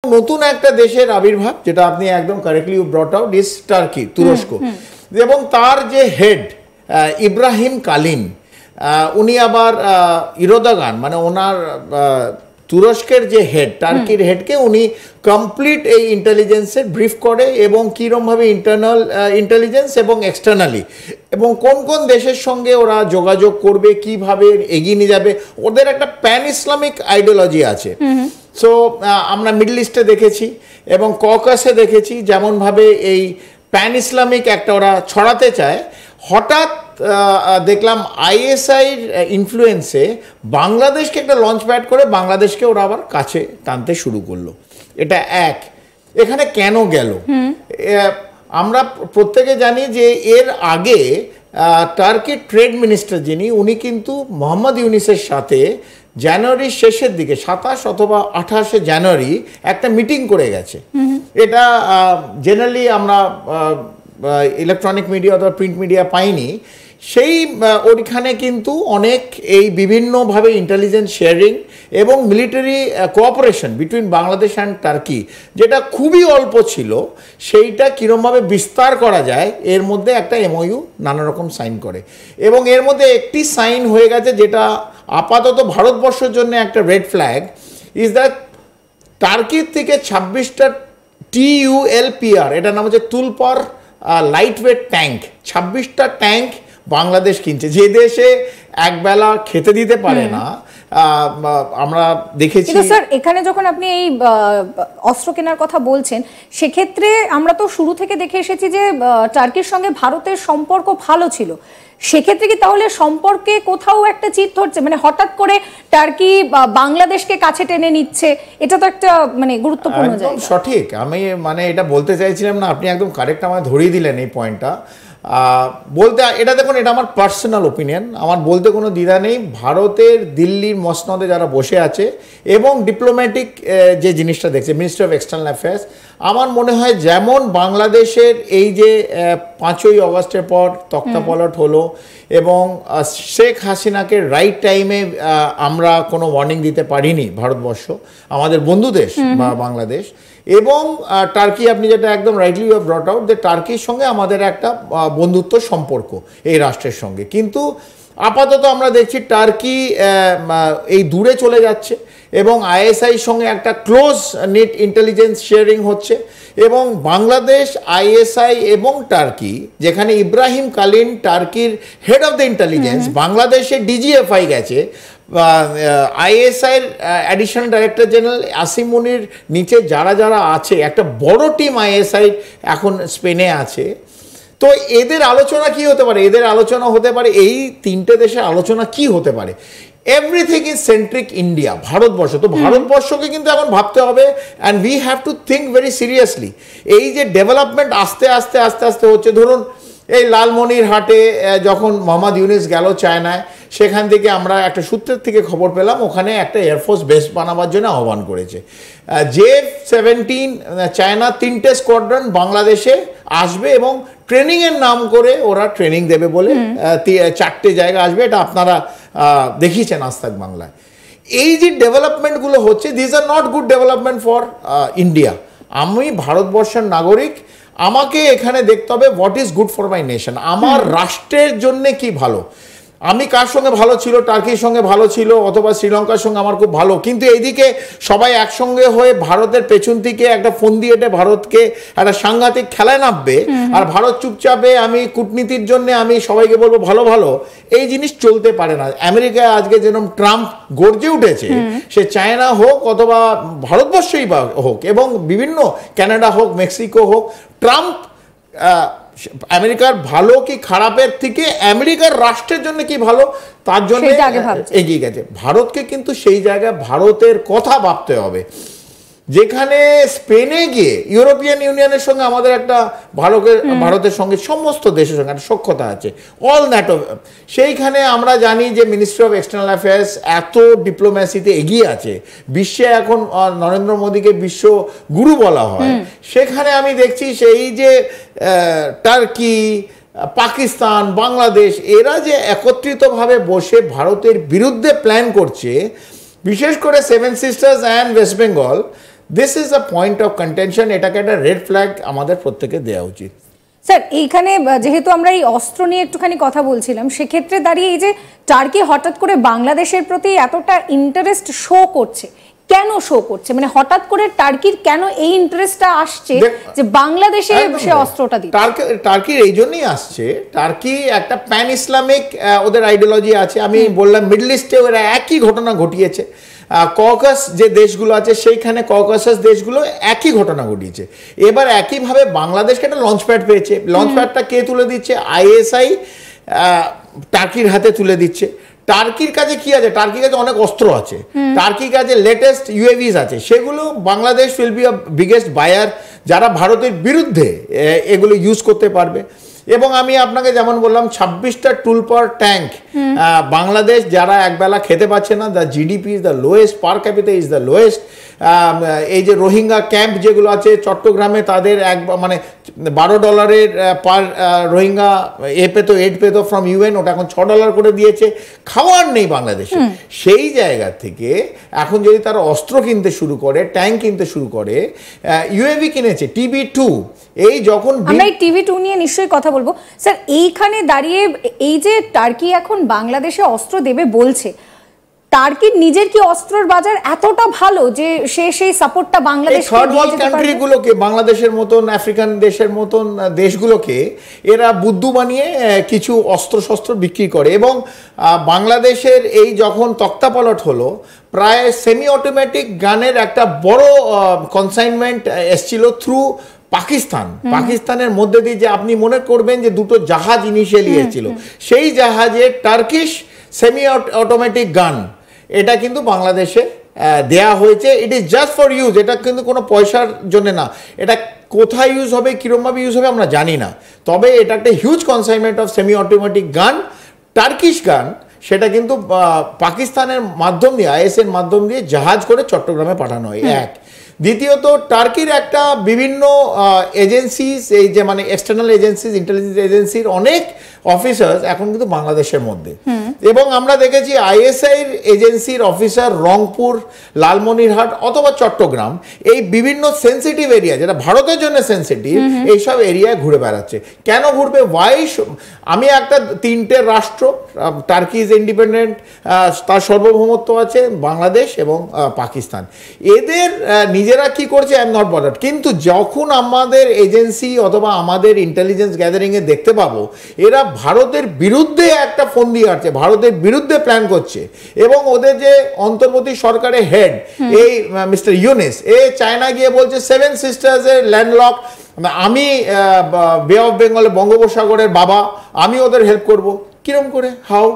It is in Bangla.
নতুন একটা দেশের আবির্ভাব, যেটা আপনি একদম কারেক্টলি ব্রট আউট, ইজ টার্কি, তুরস্ক। এবং তার যে হেড ইব্রাহিম কালিন, উনি আবার ইরোদাগান, মানে ওনার তুরস্কের যে হেড, টার্কির হেডকে উনি কমপ্লিট এই ইন্টেলিজেন্সের ব্রিফ করে, এবং কীরকমভাবে ইন্টারনাল ইন্টেলিজেন্স এবং এক্সটার্নালি, এবং কোন কোন দেশের সঙ্গে ওরা যোগাযোগ করবে, কিভাবে এগিয়ে নিয়ে যাবে। ওদের একটা প্যান ইসলামিক আইডিওলজি আছে। সো আমরা মিডল ইস্টে দেখেছি এবং ককাসে দেখেছি যেমনভাবে এই প্যান ইসলামিক একটা ওরা ছড়াতে চায়। হঠাৎ দেখলাম আইএসআইর ইনফ্লুয়েন্সে বাংলাদেশকে একটা লঞ্চ প্যাড করে বাংলাদেশকে ওরা আবার কাছে টানতে শুরু করলো। এটা এক। এখানে কেন গেল? আমরা প্রত্যেকে জানি যে এর আগে টার্কির ট্রেড মিনিস্টার যিনি, উনি কিন্তু মোহাম্মদ ইউনিসের সাথে জানুয়ারির শেষের দিকে 27 অথবা 28 জানুয়ারি একটা মিটিং করে গেছে। এটা জেনারেলি আমরা ইলেকট্রনিক মিডিয়া অথবা প্রিন্ট মিডিয়া পাইনি। সেই ওইখানে কিন্তু অনেক এই বিভিন্নভাবে ইন্টেলিজেন্স শেয়ারিং এবং military cooperation between Bangladesh and turkey, যেটা খুবই অল্প ছিল, সেইটা কীরকমভাবে বিস্তার করা যায়, এর মধ্যে একটা এমওইউ নানা রকম সাইন করে। এবং এর মধ্যে একটি সাইন হয়ে গেছে যেটা আপাতত ভারতবর্ষের জন্য একটা রেড ফ্ল্যাগ, ইজ দ্যাট টার্কির থেকে 26টা TULPR, এটার নাম হচ্ছে তুলপার লাইট ওয়েট ট্যাঙ্ক, 26টা ট্যাঙ্ক বাংলাদেশ কিনছে, যে দেশে একবেলা খেতে দিতে পারে না। আমরা দেখেছি। স্যার, এখানে যখন আপনি এই অস্ত্র কেনার কথা বলছেন, সেক্ষেত্রে আমরা তো শুরু থেকে দেখে এসেছি যে টার্কির সঙ্গে ভারতের সম্পর্ক ভালো ছিল। সেক্ষেত্রে কি তাহলে সম্পর্কে কোথাও একটা চিট ধরছে, মানে হঠাৎ করে টার্কি বাংলাদেশকে কাছে টেনে নিচ্ছে? এটা তো একটা মানে গুরুত্বপূর্ণ জায়গা। সঠিক, আমি মানে এটা বলতে চাইছিলাম না, আপনি একদম কারেক্ট আমায় ধরিয়ে দিলেন এই পয়েন্টটা। বলতে এটা দেখুন, এটা আমার পার্সোনাল ওপিনিয়ন, আমার বলতে কোনো দ্বিধা নেই। ভারতের দিল্লির মসনদে যারা বসে আছে এবং ডিপ্লোম্যাটিক যে জিনিসটা দেখছে, মিনিস্ট্রি অফ এক্সটার্নাল অ্যাফেয়ার্স, আমার মনে হয় যেমন বাংলাদেশের এই যে 5ই অগস্টের পর তক্তাপলট হলো এবং শেখ হাসিনাকে রাইট টাইমে আমরা কোনো ওয়ার্নিং দিতে পারিনি ভারতবর্ষ, আমাদের বন্ধু দেশ বা বাংলাদেশ, এবং টার্কি, আপনি যেটা একদম rightly you have brought out, যে টার্কির সঙ্গে আমাদের একটা বন্ধুত্ব সম্পর্ক এই রাষ্ট্রের সঙ্গে। কিন্তু আপাতত আমরা দেখছি টার্কি এই দূরে চলে যাচ্ছে এবং আইএসআইর সঙ্গে একটা ক্লোজ নিট ইন্টেলিজেন্স শেয়ারিং হচ্ছে। এবং বাংলাদেশ, আইএসআই এবং টার্কি, যেখানে ইব্রাহিম কালিন টার্কির হেড অফ দ্য ইন্টেলিজেন্স, বাংলাদেশে ডিজিএফআই গেছে, আইএসআইয়ের অ্যাডিশনাল ডাইরেক্টর জেনারেল আসিম মুনির নিচে যারা যারা আছে, একটা বড় টিম আইএসআই এখন স্পেনে আছে। তো এদের আলোচনা কি হতে পারে? এদের আলোচনা হতে পারে, এই তিনটে দেশের আলোচনা কি হতে পারে? Everything is centric India, Bharatvarsha. তো ভারতবর্ষকে কিন্তু এখন ভাবতে হবে, and we have to think very seriously. এই যে ডেভেলপমেন্ট আস্তে আস্তে আস্তে আস্তে হচ্ছে, ধরুন এই লালমনিরহাটে যখন মোহাম্মদ ইউনিস গেল চায়নায়, সেখান থেকে আমরা একটা সূত্রের থেকে খবর পেলাম ওখানে একটা এয়ারফোর্স বেস বানাবার জন্য আহ্বান করেছে। J-17 চায়না 3টে স্কোয়াড্রন বাংলাদেশে আসবে এবং ট্রেনিংয়ের নাম করে ওরা ট্রেনিং দেবে বলে 4টে জায়গা আসবে। এটা আপনারা দেখিয়েছেন আজ তাক বাংলায়। এই যে ডেভেলপমেন্টগুলো হচ্ছে, this are not good development for India. আমি ভারতবর্ষের নাগরিক, আমাকে এখানে দেখতে হবে what is good for my nation, আমার রাষ্ট্রের জন্য কি ভালো। আমি কার সঙ্গে ভালো ছিল, টার্কির সঙ্গে ভালো ছিল, অথবা শ্রীলঙ্কার সঙ্গে আমার খুব ভালো, কিন্তু এইদিকে সবাই একসঙ্গে হয়ে ভারতের পেছন থেকে একটা ফন্দি এঁটে ভারতকে একটা সাংঘাতিক খেলায় নামবে, আর ভারত চুপচাপে আমি কূটনীতির জন্য আমি সবাইকে বলবো ভালো ভালো, এই জিনিস চলতে পারে না। আমেরিকায় আজকে যেরকম ট্রাম্প গর্জে উঠেছে, সে চায়না হোক অথবা ভারতবর্ষই বা হোক, এবং বিভিন্ন কানাডা হোক, মেক্সিকো হোক, ট্রাম্প আমেরিকার ভালো কি খারাপের থেকে আমেরিকার রাষ্ট্রের জন্য কি ভালো তার জন্য এগিয়ে গেছে। ভারতকে কিন্তু সেই জায়গায় ভারতের কথা ভাবতে হবে। যেখানে স্পেনে গিয়ে ইউরোপিয়ান ইউনিয়নের সঙ্গে আমাদের একটা ভারতের সঙ্গে সমস্ত দেশের সঙ্গে একটা সখ্যতা আছে, অল ন্যাটো, সেইখানে আমরা জানি যে মিনিস্ট্রি অফ এক্সটার্নাল অ্যাফেয়ার্স এত ডিপ্লোম্যাসিতে এগিয়ে আছে, বিশ্বে এখন নরেন্দ্র মোদীকে বিশ্ব গুরু বলা হয়। সেখানে আমি দেখছি সেই যে টার্কি, পাকিস্তান, বাংলাদেশ, এরা যে একত্রিতভাবে বসে ভারতের বিরুদ্ধে প্ল্যান করছে, বিশেষ করে 7 sisters and West Bengal, this is a point of contention, এটাকে একটা রেড ফ্ল্যাগ আমাদের প্রত্যেকে দেওয়া উচিত। স্যার এইখানে যেহেতু আমরা এই অস্ত্র নিয়ে একটুখানি কথা বলছিলাম, সেক্ষেত্রে দাঁড়িয়ে এই যে টার্কি হঠাৎ করে বাংলাদেশের প্রতি এতটা ইন্টারেস্ট শো করছে, কেন শো করছে? মানে হঠাৎ করে টার্কির কেন এই ইন্টারেস্টটা আসছে যে বাংলাদেশে সে অস্ত্রটা দিচ্ছে? টার্কির এই জন্যই আসছে, টার্কি একটা প্যান ইসলামিক ওদের আইডিওলজি আছে। আমি বললাম মিডল ইস্টে ওরা একই ঘটনা ঘটিয়েছে, ককাস যে দেশগুলো আছে সেইখানে ককাসাস দেশগুলো একই ঘটনা ঘটিয়েছে। এবার একইভাবে বাংলাদেশকে একটা লঞ্চ প্যাড পেয়েছে, লঞ্চ প্যাডটা কে তুলে দিচ্ছে? আইএসআই টার্কির হাতে তুলে দিচ্ছে। টার্কির কাছে কি আছে? টার্কির কাছে অনেক অস্ত্র আছে, টার্কির কাছে লেটেস্ট ইউএভিস আছে, সেগুলো Bangladesh will be a biggest buyer, যারা ভারতের বিরুদ্ধে এগুলো ইউজ করতে পারবে। এবং আমি আপনাকে যেমন বললাম 26টা টুল পাওয়ার ট্যাঙ্ক বাংলাদেশ যারা একবেলা খেতে পাচ্ছে না, the GDP is the lowest, per capital is the lowest. এই যে রোহিঙ্গা ক্যাম্প যেগুলো আছে চট্টগ্রামে, তাদের মানে $12 পার রোহিঙ্গা পেতো, এড পেতো ফ্রম ইউএন, ওটা এখন $6 করে দিয়েছে। খাওয়ার নেই বাংলাদেশে। সেই জায়গা থেকে এখন যদি তারা অস্ত্র কিনতে শুরু করে, ট্যাঙ্ক কিনতে শুরু করে, ইউএভি কিনেছে TB2, এই যখন আমরা এই TB2 নিয়ে নিশ্চয়ই কথা বলবো। স্যার এইখানে দাঁড়িয়ে এই যে টার্কি এখন বাংলাদেশে অস্ত্র দেবে বলছে, টার্কির নিজের কি অস্ত্রের বাজার এতটা ভালো যে সে সেই সাপোর্টটা বাংলাদেশকে থার্ড ওয়ার্ল্ড কান্ট্রিগুলোকে, বাংলাদেশের মতন আফ্রিকান দেশের মতন দেশগুলোকে এরা বুদ্ধু বানিয়ে কিছু অস্ত্র বিক্রি করে? এবং বাংলাদেশের এই যখন তক্তাপলট হলো, প্রায় সেমি অটোমেটিক গানের একটা বড় কনসাইনমেন্ট এসছিল থ্রু পাকিস্তানের মধ্যে দিয়ে, যে আপনি মনে করবেন যে দুটো জাহাজ ইনিশিয়ালি এসেছিল, সেই জাহাজে টার্কিশ সেমি অটোমেটিক গান এটা কিন্তু বাংলাদেশে দেয়া হয়েছে। It is just for use, এটা কিন্তু কোনো পয়সার জন্য না। এটা কোথায় ইউজ হবে, কীরকমভাবে ইউজ হবে আমরা জানি না, তবে এটা একটা huge consignment of semi automatic গান, টার্কিশ গান, সেটা কিন্তু পাকিস্তানের মাধ্যম দিয়ে, আইএসের মাধ্যম দিয়ে জাহাজ করে চট্টগ্রামে পাঠানো হয়। এক, দ্বিতীয়ত টার্কির একটা বিভিন্ন এজেন্সিস, এই যে মানে এক্সটার্নাল এজেন্সিস, ইন্টেলিজেন্স এজেন্সির অনেক অফিসার্স এখন কিন্তু বাংলাদেশের মধ্যে। এবং আমরা দেখেছি আইএসআইর এজেন্সির অফিসার রংপুর, লালমনিরহাট অথবা চট্টগ্রাম, এই বিভিন্ন সেন্সিটিভ এরিয়া যেটা ভারতের জন্য সেন্সিটিভ, এইসব এরিয়ায় ঘুরে বেড়াচ্ছে। কেন ঘুরবে? আমি একটা 3টে রাষ্ট্র, টার্কি ইজ ইন্ডিপেন্ডেন্ট, তার সার্বভৌমত্ব আছে, বাংলাদেশ এবং পাকিস্তান, এদের নিজেরা কি করছে আই এম নট বদার্ড। কিন্তু যখন আমাদের এজেন্সি অথবা আমাদের ইন্টেলিজেন্স গ্যাদারিংয়ে দেখতে পাবো এরা ভারতের বিরুদ্ধে একটা ফন্দি আছে, ভারতের বিরুদ্ধে প্ল্যান করছে, এবং ওদের যে অন্তর্বর্তী সরকারের হেড এই মিস্টার ইউনিস, চায়না গিয়ে বলছে 7 সিস্টার্সের ল্যান্ডলক, আমি বে অফ বেঙ্গলে বঙ্গোপসাগরের বাবা, আমি ওদের হেল্প করব। কিরম করে? হাউ?